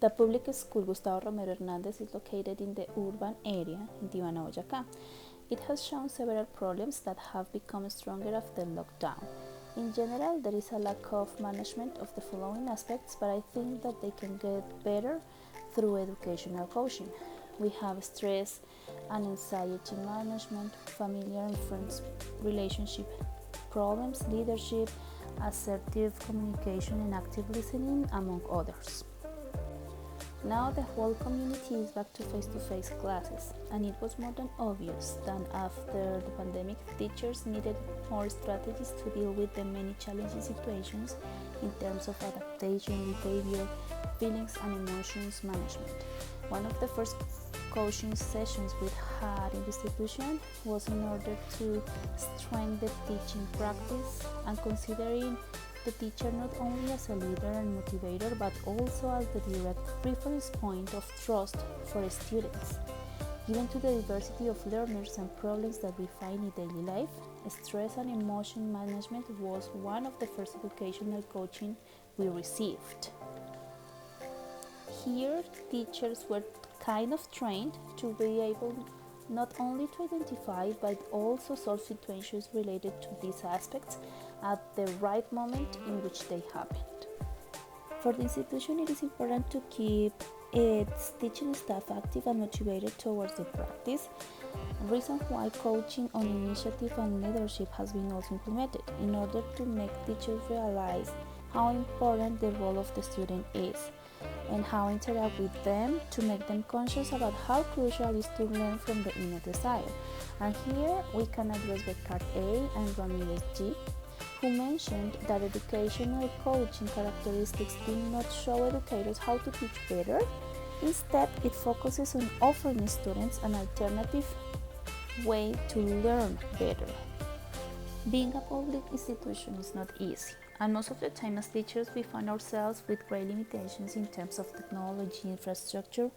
The public school Gustavo Romero Hernandez is located in the urban area in Tibana, Boyacá. It has shown several problems that have become stronger after lockdown. In general, there is a lack of management of the following aspects, but I think that they can get better through educational coaching. We have stress and anxiety management, familiar and friends relationship problems, leadership, assertive communication, and active listening, among others. Now the whole community is back to face-to-face classes, and it was more than obvious that after the pandemic, teachers needed more strategies to deal with the many challenging situations in terms of adaptation, behavior, feelings, and emotions management. One of the first coaching sessions we had in the institution was in order to strengthen the teaching practice and considering the teacher not only as a leader and motivator, but also as the direct reference point of trust for students. Given to the diversity of learners and problems that we find in daily life, stress and emotion management was one of the first educational coaching we received. Here, teachers were kind of trained to be able not only to identify but also solve situations related to these aspects at the right moment in which they happened. For the institution, it is important to keep its teaching staff active and motivated towards the practice, reason why coaching on initiative and leadership has been also implemented in order to make teachers realize how important the role of the student is and how interact with them to make them conscious about how crucial it is to learn from the inner desire. And here we can address Descartes A and Ramirez G, who mentioned that educational coaching characteristics do not show educators how to teach better. Instead, it focuses on offering students an alternative way to learn better. Being a public institution is not easy, and most of the time as teachers we find ourselves with great limitations in terms of technology, infrastructure,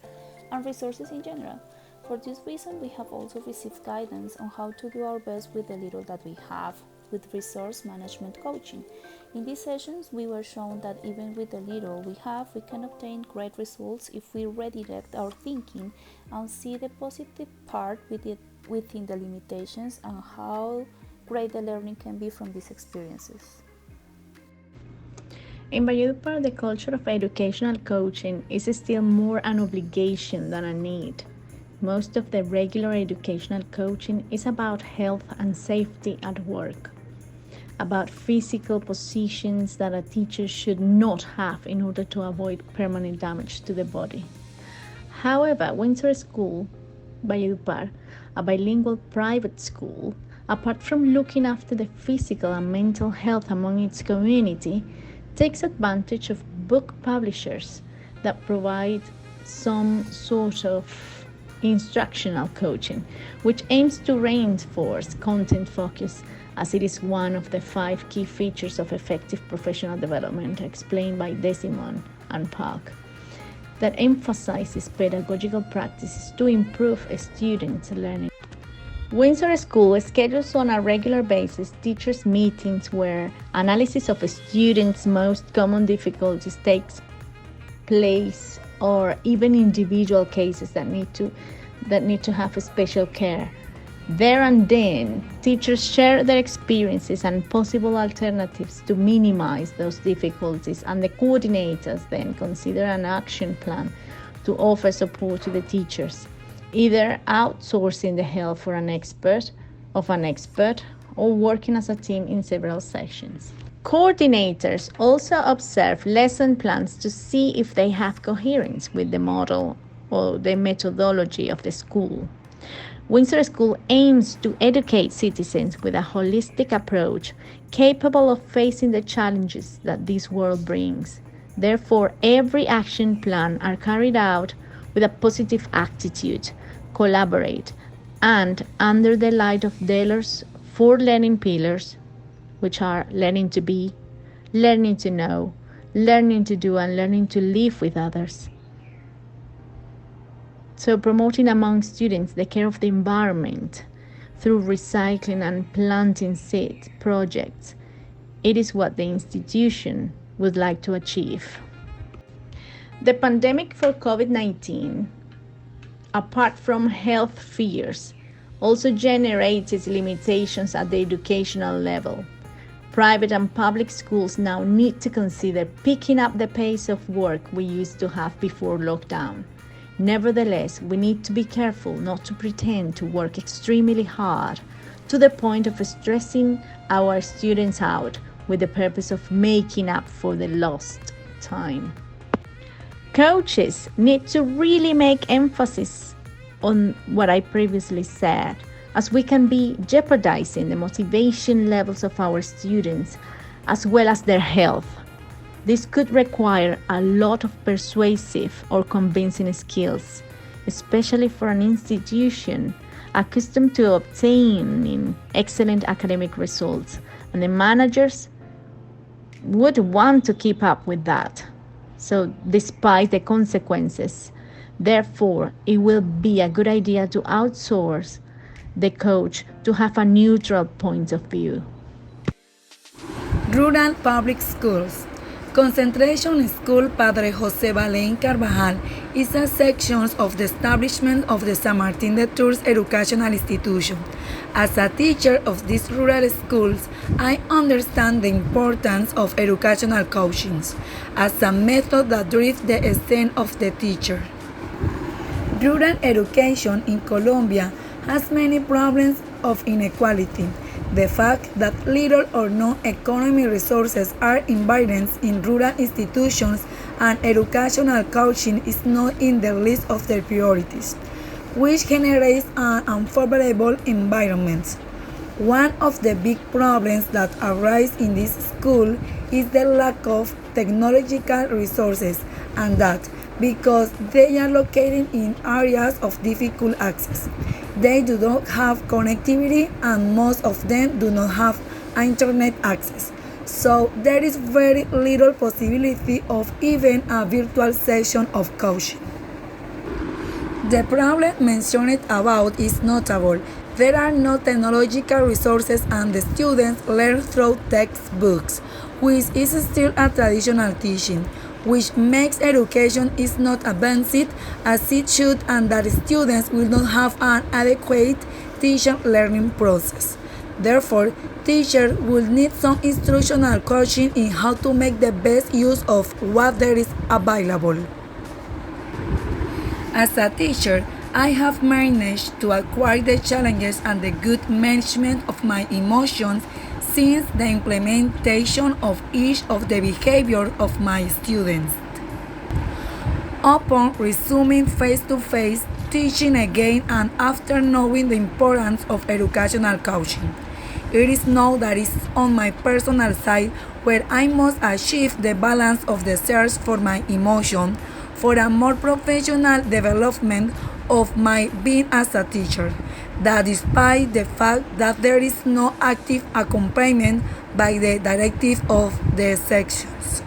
and resources in general. For this reason, we have also received guidance on how to do our best with the little that we have with resource management coaching. In these sessions, we were shown that even with the little we have, we can obtain great results if we redirect our thinking and see the positive part within the limitations and how great the learning can be from these experiences. In Valledupar, the culture of educational coaching is still more an obligation than a need. Most of the regular educational coaching is about health and safety at work, about physical positions that a teacher should not have in order to avoid permanent damage to the body. However, Windsor School, Valledupar, a bilingual private school, apart from looking after the physical and mental health among its community, takes advantage of book publishers that provide some sort of instructional coaching, which aims to reinforce content focus, as it is one of the 5 key features of effective professional development explained by Desimon and Park, that emphasizes pedagogical practices to improve students' learning. Windsor School schedules on a regular basis teachers' meetings where analysis of students' most common difficulties takes place, or even individual cases that need to have special care. There and then, teachers share their experiences and possible alternatives to minimize those difficulties, and the coordinators then consider an action plan to offer support to the teachers, either outsourcing the help for an expert or working as a team in several sessions. Coordinators also observe lesson plans to see if they have coherence with the model or the methodology of the school. Windsor School aims to educate citizens with a holistic approach capable of facing the challenges that this world brings. Therefore, every action plan are carried out with a positive attitude, collaborate, and under the light of Delors' 4 learning pillars, which are learning to be, learning to know, learning to do, and learning to live with others. So promoting among students the care of the environment through recycling and planting seed projects, it is what the institution would like to achieve. The pandemic for COVID-19, apart from health fears, also generated limitations at the educational level. Private and public schools now need to consider picking up the pace of work we used to have before lockdown. Nevertheless, we need to be careful not to pretend to work extremely hard to the point of stressing our students out with the purpose of making up for the lost time. Coaches need to really make emphasis on what I previously said, as we can be jeopardizing the motivation levels of our students as well as their health. This could require a lot of persuasive or convincing skills, especially for an institution accustomed to obtaining excellent academic results, and the managers would want to keep up with that. So, despite the consequences, therefore, it will be a good idea to outsource the coach to have a neutral point of view. Rural public schools. Concentration School Padre José Balein Carvajal is a section of the establishment of the San Martín de Tours educational institution. As a teacher of these rural schools, I understand the importance of educational coaching as a method that drives the essence of the teacher. Rural education in Colombia has many problems of inequality. The fact that little or no economic resources are invested in rural institutions and educational coaching is not in the list of their priorities, which generates an unfavorable environment. One of the big problems that arise in this school is the lack of technological resources, and that because they are located in areas of difficult access. They do not have connectivity, and most of them do not have internet access. So there is very little possibility of even a virtual session of coaching. The problem mentioned above is notable. There are no technological resources and the students learn through textbooks, which is still a traditional teaching, which makes education is not advanced as it should, and that students will not have an adequate teacher learning process. Therefore, teachers will need some instructional coaching in how to make the best use of what there is available. As a teacher, I have managed to acquire the challenges and the good management of my emotions since the implementation of each of the behavior of my students. Upon resuming face-to-face teaching again and after knowing the importance of educational coaching, it is now that it's on my personal side where I must achieve the balance of the search for my emotion for a more professional development of my being as a teacher, that despite the fact that there is no active accompaniment by the directive of the sections.